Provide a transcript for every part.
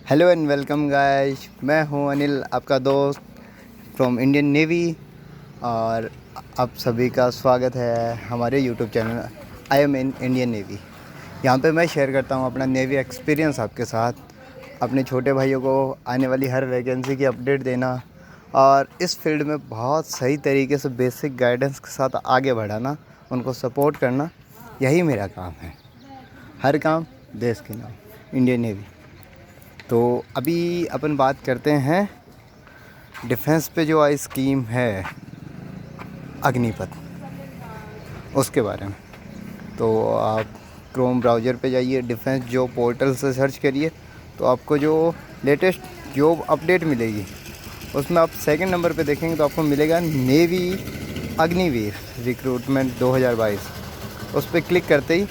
Hello and welcome guys, मैं हूं अनिल, आपका दोस्त फ्रॉम इंडियन नेवी। और आप सभी का स्वागत है हमारे YouTube channel I am in Indian navy. यहाँ पे मैं शेयर करता हूँ अपना नेवी एक्सपीरियंस आपके साथ, अपने छोटे भाइयों को आने वाली हर वैकेंसी की अपडेट देना और इस फील्ड में बहुत सही तरीके से बेसिक गाइडेंस के साथ आगे बढ़ाना, उनको सपोर्ट करना, यही मेरा काम है। हर काम देश के नाम, इंडियन नेवी। तो अभी अपन बात करते हैं डिफेंस पे जो आई स्कीम है अग्निपथ, उसके बारे में। तो आप क्रोम ब्राउज़र पे जाइए, डिफेंस जॉब पोर्टल से सर्च करिए, तो आपको जो लेटेस्ट जॉब अपडेट मिलेगी उसमें आप सेकंड नंबर पे देखेंगे तो आपको मिलेगा नेवी अग्निवीर रिक्रूटमेंट 2022। उस पर क्लिक करते ही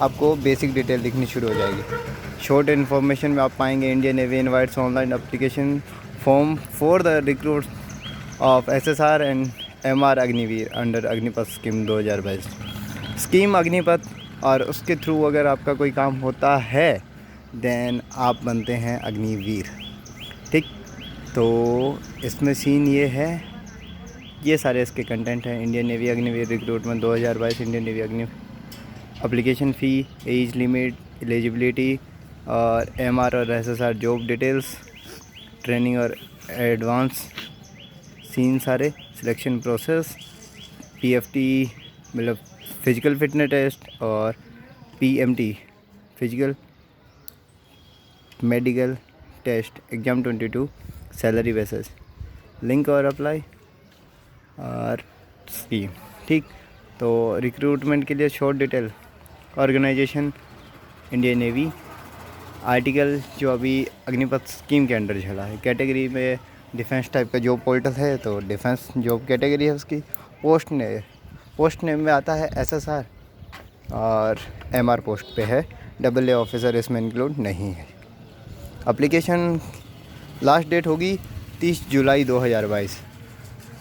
आपको बेसिक डिटेल दिखनी शुरू हो जाएगी। शॉर्ट इन्फॉर्मेशन में आप पाएंगे Indian navy invites online application form for the recruit of SSR and MR Agniveer under Agnipath scheme 2022। Scheme Agnipath, और उसके थ्रू अगर आपका कोई काम होता है देन आप बनते हैं अग्निवीर। ठीक, तो इसमें सीन ये है, ये सारे इसके कंटेंट हैं। Indian navy Agniveer recruitment 2022, Indian Navy Agni application fee, age limit, eligibility और एमआर और एसएसआर जॉब डिटेल्स, ट्रेनिंग और एडवांस सीन सारे, सिलेक्शन प्रोसेस, पीएफटी मतलब फिजिकल फिटनेस टेस्ट और PMT physical medical test exam 22, salary basis, link और apply और scheme. ठीक, तो रिक्रूटमेंट के लिए short detail, organization Indian Navy, article जो अभी अग्निपथ स्कीम के अंडर चला है, कैटेगरी में डिफेंस टाइप का जॉब पोर्टल है तो डिफेंस जॉब कैटेगरी है उसकी। पोस्ट नेम में आता है एसएसआर और एमआर पोस्ट पे है, AA ऑफिसर इसमें इंक्लूड नहीं है। एप्लीकेशन लास्ट डेट होगी 30 जुलाई 2022।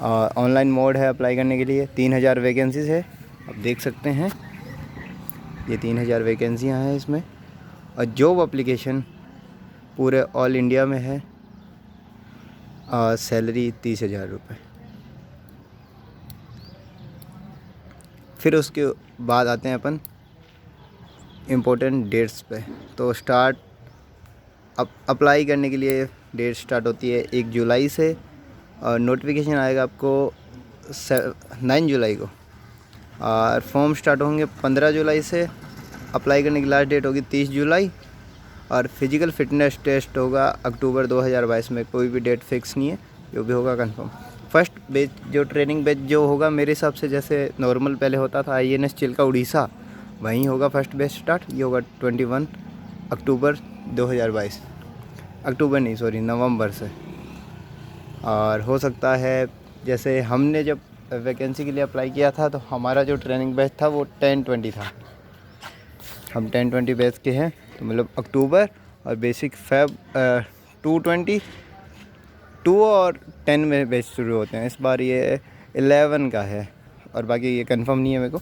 ऑनलाइन मोड है अप्लाई करने के लिए। 3000 वैकेंसीज़ है, आप देख सकते हैं ये 3000 वैकेंसियाँ हैं इसमें। और जॉब एप्लीकेशन पूरे ऑल इंडिया में है और सैलरी 30,000 रुपये। फिर उसके बाद आते हैं अपन इम्पोर्टेंट डेट्स पे। तो स्टार्ट अप्लाई करने के लिए डेट स्टार्ट होती है 1 जुलाई से और नोटिफिकेशन आएगा आपको 9 जुलाई को। और फॉर्म स्टार्ट होंगे 15 जुलाई से। अप्लाई करने की लास्ट डेट होगी 30 जुलाई और फिजिकल फिटनेस टेस्ट होगा अक्टूबर 2022 में। कोई भी डेट फिक्स नहीं है, जो भी होगा कंफर्म। फर्स्ट बैच जो ट्रेनिंग बैच जो होगा मेरे हिसाब से, जैसे नॉर्मल पहले होता था INS चिल्का उड़ीसा, वहीं होगा फर्स्ट बैच स्टार्ट। ये होगा 21 अक्टूबर 2022, अक्टूबर नहीं सॉरी नवंबर से। और हो सकता है जैसे हमने जब वैकेंसी के लिए अप्लाई किया था तो हमारा जो ट्रेनिंग बैच था वो 10-20 था, हम 10-20 बैच के हैं, तो मतलब अक्टूबर और बेसिक फेब 2 और 10 में बैच शुरू होते हैं। इस बार ये 11 का है और बाकी ये कंफर्म नहीं है मेरे को,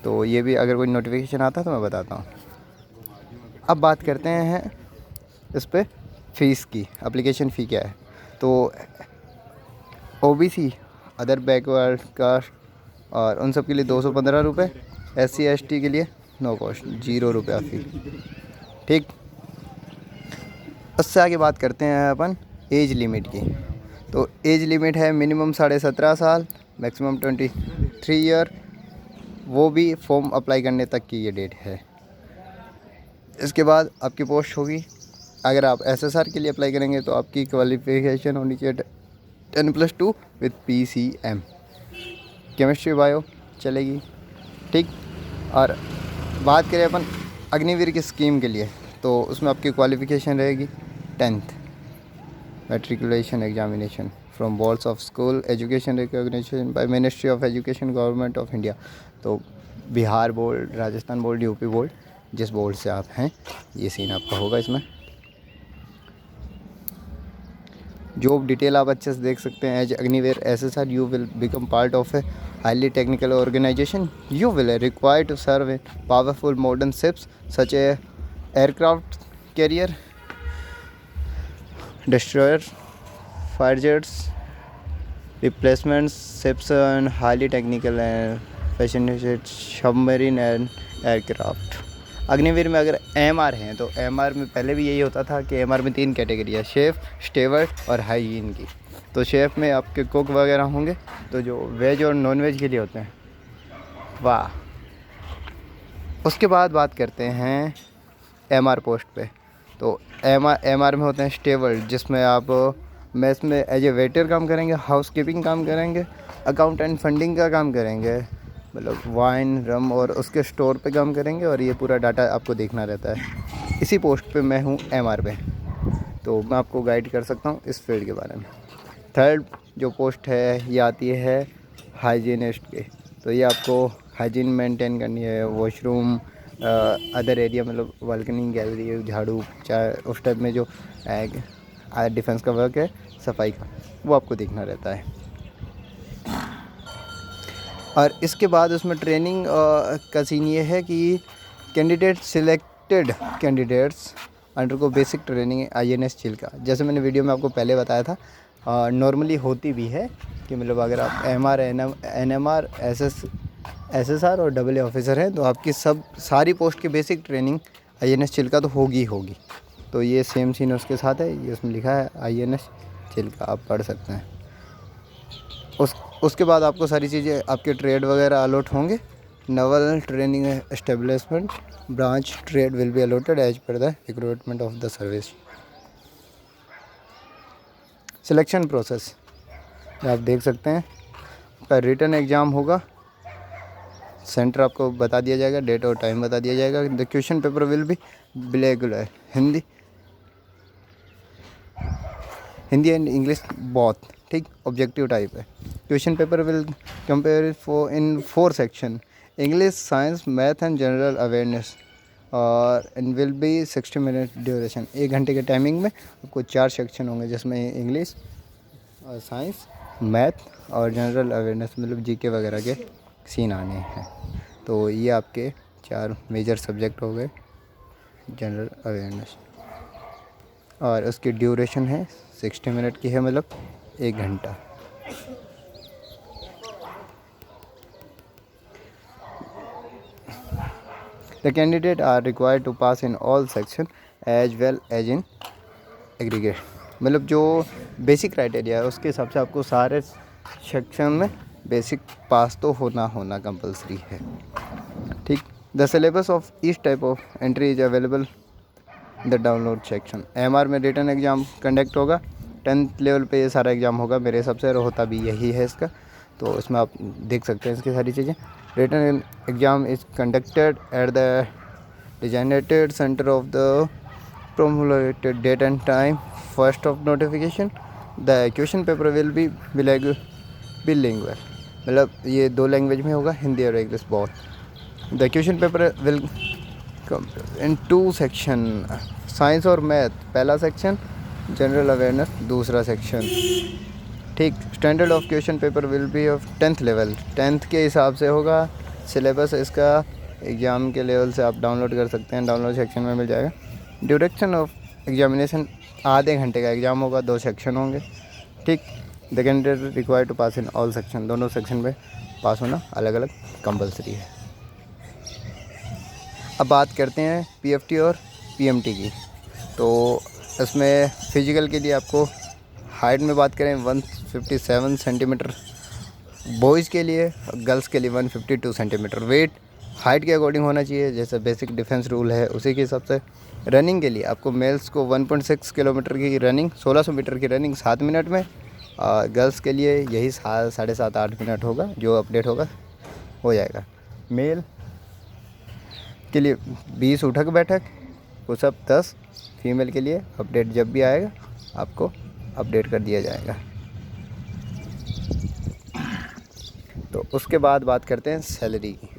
तो ये भी अगर कोई नोटिफिकेशन आता है तो मैं बताता हूँ। अब बात करते हैं इस पर फ़ीस की, एप्लीकेशन फ़ी क्या है। तो OBC, अदर बैकवर्ड कास्ट और उन सब के लिए 215 रुपये, SC ST के लिए नो कॉस्ट, 0 रुपया फ़ी। ठीक, उससे आगे बात करते हैं अपन एज लिमिट की। तो एज लिमिट है मिनिमम 17.5 साल, मैक्सिमम 23 ईयर, वो भी फॉर्म अप्लाई करने तक की ये डेट है। इसके बाद आपकी पोस्ट होगी, अगर आप SSR के लिए अप्लाई करेंगे तो आपकी क्वालिफिकेशन होनी चाहिए 10+2 विद PCM, केमिस्ट्री बायो चलेगी। ठीक, और बात करें अपन अग्निवीर की स्कीम के लिए तो उसमें आपकी क्वालिफ़िकेशन रहेगी 10th matriculation examination from boards of school education recognition by ministry of education government of India. तो Bihar board, Rajasthan board, UP board, जिस बोर्ड से आप हैं ये सीन आपका होगा। इसमें जॉब डिटेल आप अच्छे से देख सकते हैं। As Agniveer SSR you will become part of a highly technical organization. You will require to serve in powerful modern ships such as aircraft carrier, destroyer, fire jets, replacements, ships and highly technical and fascinated submarine and aircraft. Agniveer में अगर MR हैं तो MR में पहले भी यही होता था कि एमआर में 3 कैटेगरी है, शेफ़, स्टेवर्ड और हाइजीन की। तो शेफ़ में आपके कुक वगैरह होंगे, तो जो वेज और नॉन वेज के लिए होते हैं। वाह। उसके बाद बात करते हैं एमआर पोस्ट पे। तो एमआर में होते हैं स्टेवर्ड, जिसमें आप मेस में एज ए वेटर काम करेंगे, हाउसकीपिंग काम करेंगे, अकाउंटेंट फंडिंग का काम करेंगे, मतलब वाइन रम और उसके स्टोर पे काम करेंगे, और ये पूरा डाटा आपको देखना रहता है। इसी पोस्ट पे मैं हूँ एमआर पे, तो मैं आपको गाइड कर सकता हूँ इस फील्ड के बारे में। थर्ड जो पोस्ट है ये आती है हाइजीनिस्ट के। तो ये आपको हाइजीन मेंटेन करनी है, वॉशरूम, अदर एरिया, मतलब बालकनी, गैलरी, झाड़ू, चाहे उस टाइप में जो डिफेंस का वर्क है, सफाई का, वो आपको देखना रहता है। और इसके बाद उसमें ट्रेनिंग का सीन ये है कि सिलेक्टेड कैंडिडेट्स अंडर को बेसिक ट्रेनिंग INS चिल्का। जैसे मैंने वीडियो में आपको पहले बताया था, नॉर्मली होती भी है कि मतलब अगर आप MR, NMR, SSR और AA ऑफिसर हैं तो आपकी सारी पोस्ट की बेसिक ट्रेनिंग INS चिल्का तो होगी। तो ये सेम सीन उसके साथ है, ये उसमें लिखा है INS चिल्का, आप पढ़ सकते हैं। उसके बाद आपको सारी चीज़ें, आपके ट्रेड वगैरह अलॉट होंगे। Naval training establishment branch trade will be allotted as per the recruitment of the service. Selection process आप देख सकते हैं, आपका रिटन एग्ज़ाम होगा, सेंटर आपको बता दिया जाएगा, डेट और टाइम बता दिया जाएगा। The question paper will be bilingual, Hindi and English both, ठीक। ऑब्जेक्टिव टाइप है। Question paper will compare in 4 section, English, science, math and general awareness, और and will be 60 minute duration. 1 घंटे के टाइमिंग में आपको 4 सेक्शन होंगे, जिसमें इंग्लिश और साइंस, मैथ और जनरल अवेयरनेस, मतलब GK वगैरह के सीन आने हैं। तो ये आपके 4 मेजर सब्जेक्ट हो गए जनरल अवेयरनेस, और उसकी ड्यूरेशन है 60 मिनट की है, मतलब 1 घंटा। The candidate are required to pass in all section as well as in aggregate। मतलब जो बेसिक क्राइटेरिया है उसके हिसाब से आपको सारे सेक्शन में बेसिक पास तो होना कंपलसरी है, ठीक। The syllabus of each type of entry is available the download section. MR में रिटन एग्ज़ाम कंडक्ट होगा, 10th लेवल पे ये सारा एग्ज़ाम होगा मेरे हिसाब से, होता भी यही है इसका। तो इसमें आप देख सकते हैं इसकी सारी चीज़ें। Written exam is conducted at the designated center of the promulgated date and time first of notification। The question paper will be bilingual, मतलब ये 2 लैंग्वेज में होगा, हिंदी और English both. The question paper will in 2 section, science और math पहला section, general awareness दूसरा section, ठीक। Standard of question paper will B of 10th level, 10th के हिसाब से होगा सिलेबस इसका। एग्ज़ाम के लेवल से आप डाउनलोड कर सकते हैं, डाउनलोड सेक्शन में मिल जाएगा। ड्यूरेशन ऑफ एग्जामिनेशन आधे घंटे का एग्ज़ाम होगा, 2 सेक्शन होंगे, ठीक। The candidate required to pass in all section, दोनों सेक्शन में पास होना अलग अलग कंपलसरी है। अब बात करते हैं PFT और PMT की। तो इसमें फ़िज़िकल के लिए आपको हाइट में बात करें 157 सेंटीमीटर बॉयज़ के लिए, गर्ल्स के लिए 152 सेंटीमीटर। वेट हाइट के अकॉर्डिंग होना चाहिए, जैसे बेसिक डिफेंस रूल है उसी के हिसाब से। रनिंग के लिए आपको मेल्स को 1.6 किलोमीटर की रनिंग, 1600 मीटर की रनिंग 7 मिनट में, गर्ल्स के लिए यही 7.5-8 मिनट होगा, जो अपडेट होगा हो जाएगा। मेल के लिए 20 उठक बैठक, पुशअप 10, फीमेल के लिए अपडेट जब भी आएगा आपको अपडेट कर दिया जाएगा। तो उसके बाद बात करते हैं सैलरी की।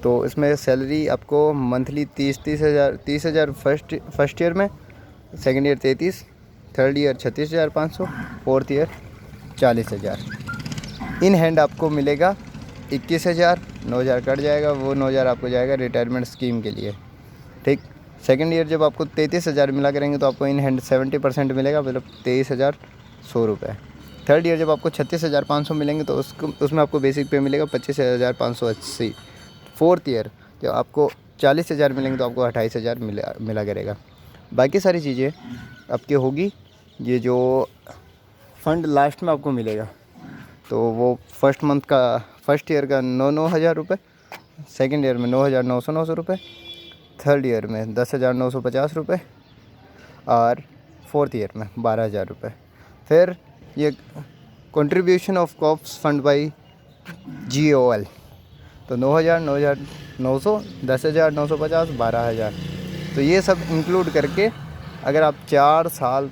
तो इसमें सैलरी आपको मंथली 30 हज़ार फर्स्ट ईयर में, second year 33, third year 36,500, fourth year 40,000। In hand आपको मिलेगा 21,000, 9,000 कट जाएगा, वो 9,000 आपको जाएगा रिटायरमेंट स्कीम के लिए, ठीक। सेकेंड ईयर जब आपको 33,000 मिला करेंगे तो आपको इन हैंड 70% मिलेगा, मतलब 23,100 रुपये। थर्ड ईयर जब आपको 36,500 मिलेंगे तो उसमें आपको बेसिक पे मिलेगा 25,580। फोर्थ ईयर जब आपको 40,000 मिलेंगे तो आपको 28,000 मिला करेगा। बाकी सारी चीज़ें आपकी होगी, ये जो फंड लास्ट में आपको मिलेगा तो वो फर्स्ट ईयर का 9,000 रुपये, सेकेंड ईयर में 9,900 रुपये, थर्ड ईयर में 10,950 रुपये और फोर्थ ईयर में 12,000 रुपये। फिर ये contribution of corpus fund by GOL, तो 9,000, 9,900, 10,950, 12,000। तो ये सब इंक्लूड करके अगर आप 4 साल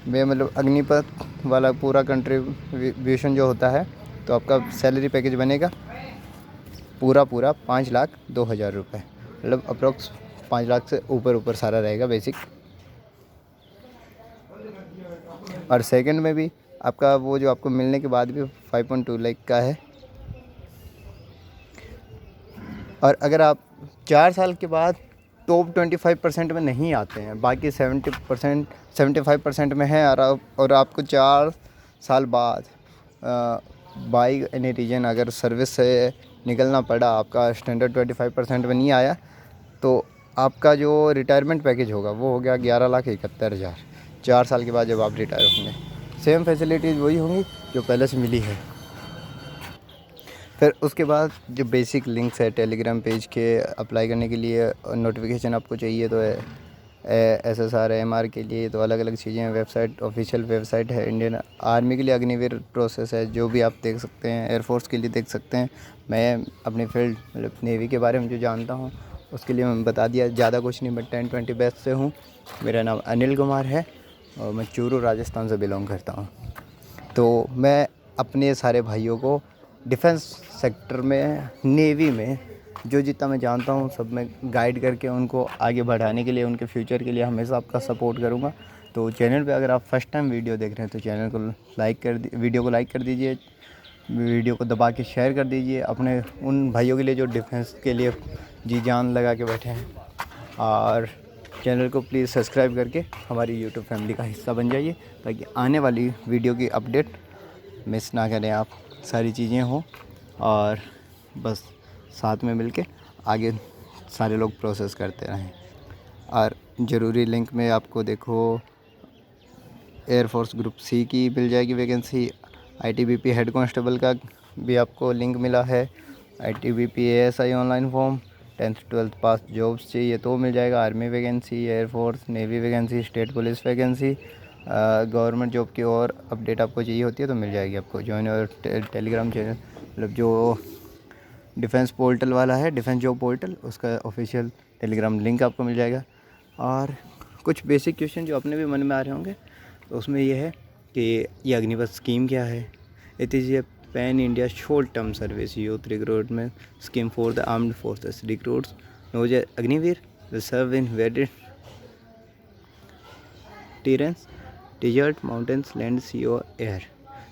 में मतलब अग्निपथ वाला पूरा कंट्रीब्यूशन जो होता है तो आपका सैलरी पैकेज बनेगा पूरा 5,02,000 रुपये, मतलब अप्रोक्स 5 लाख से ऊपर सारा रहेगा बेसिक। और सेकंड में भी आपका वो जो आपको मिलने के बाद भी 5.2 लाख का है। और अगर आप 4 साल के बाद टॉप 25% में नहीं आते हैं, बाकी 70% 75% में है, और आपको 4 साल बाद बाई एनी रीजन अगर सर्विस से निकलना पड़ा, आपका स्टैंडर्ड 25% में नहीं आया, तो आपका जो रिटायरमेंट पैकेज होगा वो हो गया 11,71,000 4 साल के बाद जब आप रिटायर होंगे। सेम फैसिलिटीज़ वही होंगी जो पहले से मिली है। फिर उसके बाद जो बेसिक लिंक्स है टेलीग्राम पेज के अप्लाई करने के लिए, नोटिफिकेशन आपको चाहिए तो SSR MR के लिए तो अलग अलग चीज़ें हैं। वेबसाइट ऑफिशियल वेबसाइट है। इंडियन आर्मी के लिए अग्निवीर प्रोसेस है, जो भी आप देख सकते हैं। एयरफोर्स के लिए देख सकते हैं। मैं अपनी फील्ड मतलब नेवी के बारे में जो जानता हूँ उसके लिए मैं बता दिया, ज़्यादा कुछ नहीं। मैं 10-20 बैच से हूँ। मेरा नाम अनिल कुमार है और मैं चूरू राजस्थान से बिलोंग करता हूँ। तो मैं अपने सारे भाइयों को डिफेंस सेक्टर में, नेवी में जो जितना मैं जानता हूँ सब में गाइड करके उनको आगे बढ़ाने के लिए, उनके फ्यूचर के लिए हमेशा आपका सपोर्ट करूँगा। तो चैनल पे अगर आप फर्स्ट टाइम वीडियो देख रहे हैं तो चैनल को वीडियो को लाइक कर दीजिए, वीडियो को दबा के शेयर कर दीजिए अपने उन भाइयों के लिए जो डिफेंस के लिए जी जान लगा के बैठे हैं। और चैनल को प्लीज़ सब्सक्राइब करके हमारी यूट्यूब फैमिली का हिस्सा बन जाइए, ताकि आने वाली वीडियो की अपडेट मिस ना करें आप, सारी चीज़ें हों और बस साथ में मिलके आगे सारे लोग प्रोसेस करते रहें। और ज़रूरी लिंक में आपको देखो एयरफोर्स ग्रुप C की मिल जाएगी वैकेंसी। ITBP हेड कांस्टेबल का भी आपको लिंक मिला है। ITBP ASI online form, 10th-12th पास जॉब्स चाहिए तो मिल जाएगा। Army vacancy, air force, navy vacancy, state police vacancy, government job की और अपडेट आपको चाहिए होती है तो मिल जाएगी आपको। ज्वाइन और टेलीग्राम चैनल, मतलब जो डिफेंस पोर्टल वाला है, डिफेंस जॉब पोर्टल, उसका ऑफिशियल टेलीग्राम लिंक आपको मिल जाएगा। और कुछ बेसिक क्वेश्चन जो अपने भी मन में आ रहे होंगे तो उसमें ये है कि ये अग्निपथ स्कीम क्या है। It is a pan India short term service youth recruitment scheme for the armed forces. Recruits knows as Agniveer will serve in varied terrains, desert, mountains, land, sea और एयर।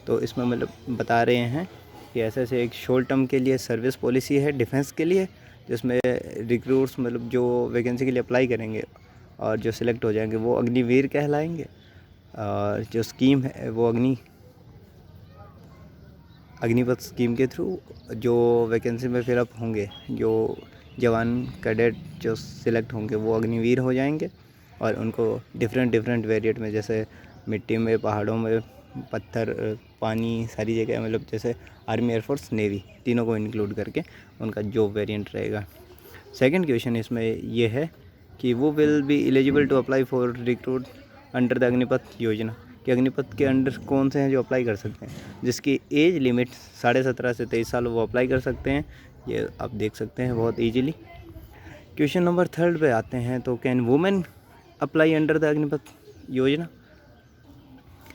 तो इसमें मतलब बता रहे हैं कि ऐसे एक शॉर्ट टर्म के लिए सर्विस पॉलिसी है डिफेंस के लिए, जिसमें रिक्रूट्स मतलब जो वैकेंसी के लिए अप्लाई करेंगे और जो सिलेक्ट हो जाएंगे वो अग्निवीर कहलाएंगे। और जो स्कीम है वो अग्निपथ स्कीम के थ्रू जो वैकेंसी में फिलअप होंगे, जो जवान कैडेट जो सिलेक्ट होंगे वो अग्निवीर हो जाएंगे। और उनको डिफरेंट वेरिएट में, जैसे मिट्टी में, पहाड़ों में, पत्थर, पानी, सारी जगह, मतलब जैसे आर्मी, एयरफोर्स, नेवी तीनों को इंक्लूड करके उनका जॉब वेरिएंट रहेगा। सेकंड क्वेश्चन इसमें ये है कि वो will be eligible to apply for recruit under the Agnipath Yojana, कि अग्निपथ के अंडर कौन से हैं जो अप्लाई कर सकते हैं, जिसकी एज लिमिट 17.5 से 23 साल वो अप्लाई कर सकते हैं। ये आप देख सकते हैं बहुत ईजीली। क्वेश्चन नंबर 3 पे आते हैं, तो can women apply under the Agnipath Yojana.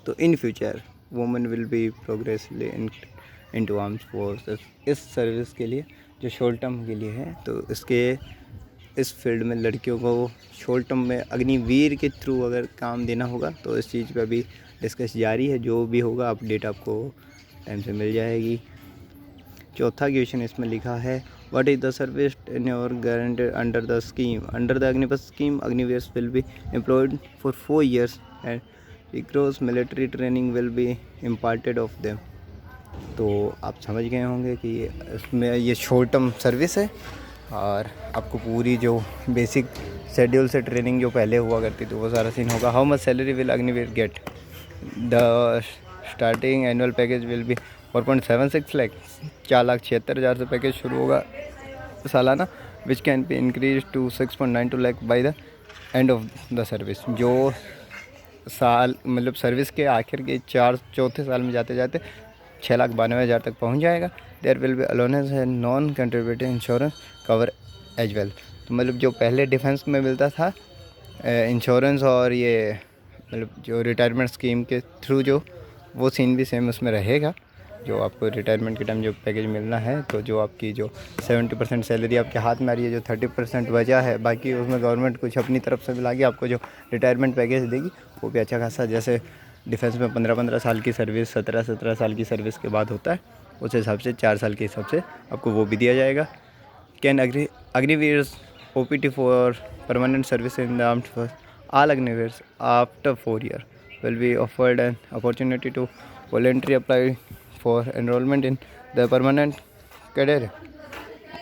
तो in future women will be progressively into armed forces. इस सर्विस के लिए जो शॉर्ट टर्म के लिए है, तो इस फील्ड में लड़कियों को शॉर्ट टर्म में अग्निवीर के थ्रू अगर काम देना होगा तो इस चीज़ पर भी डिस्कस जारी है। जो भी होगा अपडेट आपको टाइम से मिल जाएगी। चौथा क्वेश्चन इसमें लिखा है, What is the service tenure guaranteed under the scheme? Under the Agnipath scheme, Agniveers will be employed for 4 years and rigorous military training will be imparted of them. तो आप समझ गए होंगे कि इसमें ये शॉर्ट टर्म सर्विस है और आपको पूरी जो बेसिक शेड्यूल से ट्रेनिंग जो पहले हुआ करती थी वो सारा सीन होगा. How much salary will Agniveer get? The starting annual package will be 4.76 lakh, 4,76,000 से पैकेज शुरू होगा सालाना, which can be increase to 6.92 lakh by the end of the service. जो साल मतलब सर्विस के आखिर के चौथे साल में जाते जाते 6,92,000 तक पहुंच जाएगा. There will be allowance and non contributing insurance cover as well. तो मतलब जो पहले डिफेंस में मिलता था इंश्योरेंस और ये मतलब जो रिटायरमेंट स्कीम के थ्रू जो वो सीन भी सेम उसमें रहेगा. जो आपको रिटायरमेंट के टाइम जो पैकेज मिलना है, तो जो आपकी जो 70% सैलरी आपके हाथ में आ रही है, जो 30% बचा है बाकी उसमें गवर्नमेंट कुछ अपनी तरफ से मिला के आपको जो रिटायरमेंट पैकेज देगी वो भी अच्छा खासा, जैसे डिफेंस में 15-15 साल की सर्विस, 17-17 साल की सर्विस के बाद होता है, उस हिसाब से 4 साल के हिसाब से आपको वो भी दिया जाएगा. Can Agniveers OPT for permanent service in the armed force. All Agniveers after 4 years will be offered an opportunity to voluntarily apply for enrollment in the permanent cadre.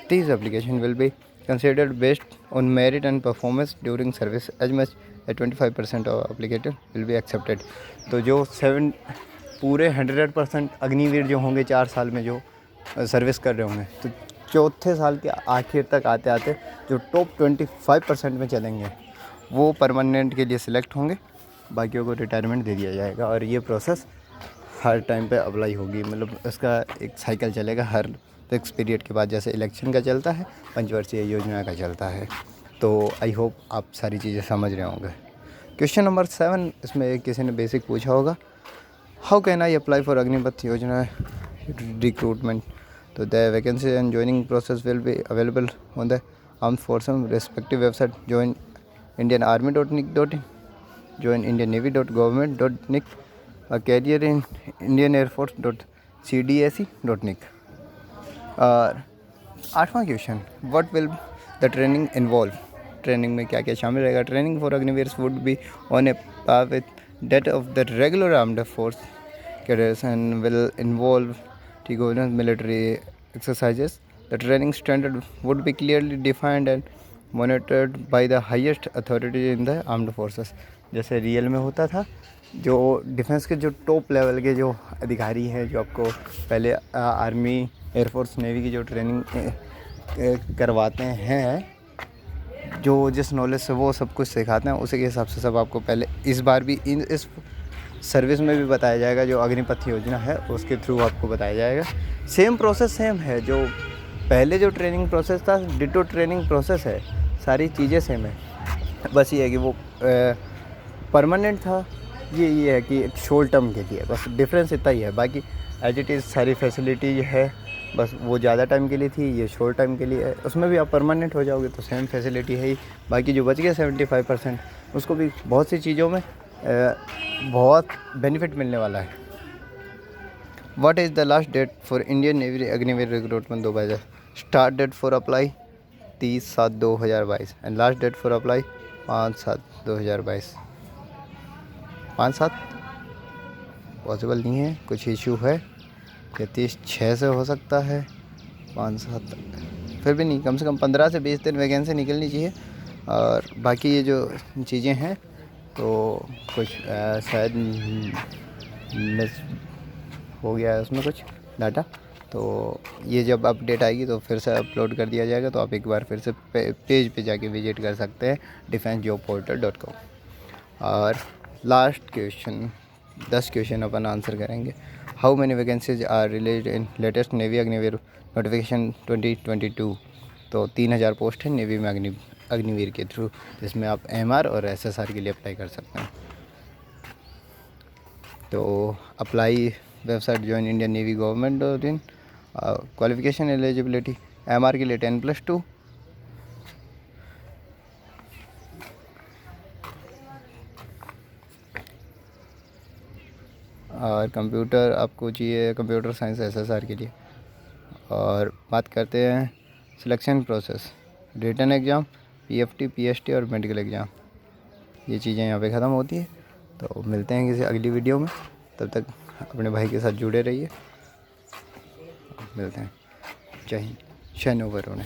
These applications will be considered based on merit and performance during service. As much as 25% of applicants will be accepted. तो जो पूरे 100% अग्निवीर जो होंगे 4 साल में जो service कर रहे होंगे, तो चौथे साल के आखिर तक आते आते जो टॉप 25% में चलेंगे वो परमानेंट के लिए सिलेक्ट होंगे, बाकियों को रिटायरमेंट दे दिया जाएगा. और ये प्रोसेस हर टाइम पे अप्लाई होगी, मतलब इसका एक साइकिल चलेगा हर फिक्स पीरियड के बाद, जैसे इलेक्शन का चलता है, पंचवर्षीय योजना का चलता है. तो आई होप आप सारी चीज़ें समझ रहे होंगे. क्वेश्चन नंबर 7, इसमें किसी ने बेसिक पूछा होगा, how can I apply for Agnipath Yojana recruitment. तो the vacancy and joining process will be available on the armed forces respective website. Join indianarmy.nic.in, join indiannavy.government.nic, a career in indianairforce.cdse.nic. और 8वां question, what will the training involve. Training में क्या क्या शामिल रहेगा. Training for Agniveers would be on a par with that of the regular armed force cadets and will involve rigorous military exercises. The training standard would be clearly defined and monitored by the highest authority in the armed forces. जैसे real में होता था, जो defence के जो top level के जो अधिकारी हैं, जो आपको पहले आर्मी, एयरफोर्स, नेवी की जो ट्रेनिंग करवाते हैं, जो जिस नॉलेज से वो सब कुछ सिखाते हैं, उसी के हिसाब से सब आपको पहले इस बार भी इस सर्विस में भी बताया जाएगा. जो अग्निपथ योजना है उसके थ्रू आपको बताया जाएगा. सेम प्रोसेस सेम है, जो पहले जो ट्रेनिंग प्रोसेस था डिटो ट्रेनिंग प्रोसेस है, सारी चीज़ें सेम है. बस ये है कि वो परमानेंट था, ये है कि एक शॉर्ट टर्म के लिए, बस डिफरेंस इतना ही है. बाकी एज इट इज़ सारी फैसिलिटी है, बस वो ज़्यादा टाइम के लिए थी, ये शॉर्ट टाइम के लिए है. उसमें भी आप परमानेंट हो जाओगे तो सेम फैसिलिटी है ही. बाकी जो बच गया 75%, उसको भी बहुत सी चीज़ों में बहुत बेनिफिट मिलने वाला है. What is the last date for Indian navy Agniveer recruitment 2022. Start date for apply 30/7/2022 and last date for apply 5/7/2022. 5/7 possible नहीं है, कुछ इशू है. 30/6 से हो सकता है, 5/7 फिर भी नहीं, कम से कम 15 से 20 दिन वैकेंसी निकलनी चाहिए. और बाकी ये जो चीज़ें हैं तो कुछ शायद मिस हो गया है उसमें कुछ डाटा, तो ये जब अपडेट आएगी तो फिर से अपलोड कर दिया जाएगा. तो आप एक बार फिर से पेज पे जाके विजिट कर सकते हैं defenseJobPortal.com. और लास्ट क्वेश्चन 10 क्वेश्चन अपन आंसर करेंगे. How many vacancies are released in latest navy Agniveer notification 2022. तो 3,000 पोस्ट है नेवी में अग्निवीर के थ्रू, जिसमें आप MR और SSR के लिए अप्लाई कर सकते हैं. तो apply website join Indian navy government in. Qualification eligibility MR के लिए 10+2, और कंप्यूटर आपको चाहिए कंप्यूटर साइंस SSR के लिए. और बात करते हैं selection process, written exam, PFT, PST और मेडिकल एग्ज़ाम, ये चीज़ें यहाँ पे ख़त्म होती है। तो मिलते हैं किसी अगली वीडियो में, तब तक अपने भाई के साथ जुड़े रहिए। मिलते हैं। जय हिंद, शनो वरुण।